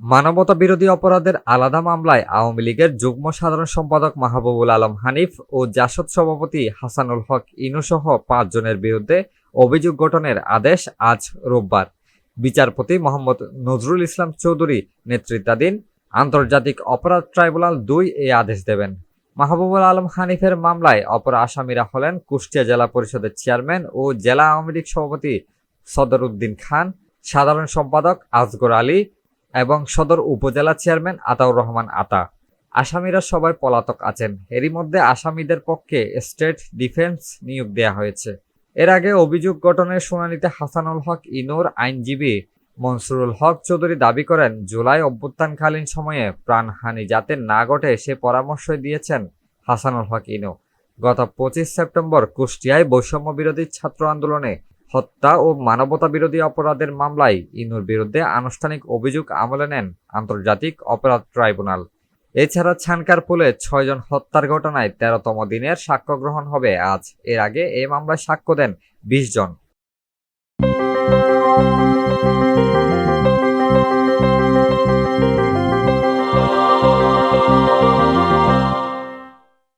মানবতা বিরোধী অপরাধের আলাদা মামলায় আওয়ামী লীগের যুগ্ম সাধারণ সম্পাদক মাহবুবুল আলম হানিফ ও জাসদ সভাপতি হাসানুল হক ইনুসহ ৫ জনের বিরুদ্ধে অভিযোগ গঠনের আদেশ আজ রোববার বিচারপতি মোহাম্মদ নজরুল ইসলাম চৌধুরী নেতৃত্বাধীন আন্তর্জাতিক অপরাধ ট্রাইব্যুনাল ২ এই আদেশ দেবেন। মাহবুবুল আলম হানিফের মামলায় অপর আসামিরা হলেন কুষ্টিয়া জেলা পরিষদের চেয়ারম্যান ও জেলা আওয়ামী লীগ সভাপতি সদর উদ্দিন খান, সাধারণ সম্পাদক আসগর আলী এবং সদর উপজেলা চেয়ারম্যান আতাউর রহমান আতা। আসামিরা সবাই পলাতক আছেন। এরই মধ্যে আসামিদের পক্ষে স্টেট ডিফেন্স নিয়োগ দেওয়া হয়েছে। এর আগে অভিযোগ গঠনের শুনানিতে হাসানুল হক ইনুর আইনজীবী মনসুরুল হক চৌধুরী দাবি করেন, জুলাই অভ্যুত্থানকালীন সময়ে প্রাণহানি যাতে না ঘটে সে পরামর্শই দিয়েছেন হাসানুল হক ইনু। গত ২৫ সেপ্টেম্বর কুষ্টিয়ায় বৈষম্য বিরোধী ছাত্র আন্দোলনে হত্যা ও মানবতা বিরোধী অপরাধের মামলায় ইনুর বিরুদ্ধে আনুষ্ঠানিক অভিযোগ আমলে নেন আন্তর্জাতিক অপরাধ ট্রাইব্যুনাল। এছাড়া ছানকারপুলে ৬ জন হত্যার ঘটনায় ১৩তম দিনের সাক্ষ্য গ্রহণ হবে আজ। এর আগে এই মামলায় সাক্ষ্য দেন ২০ জন।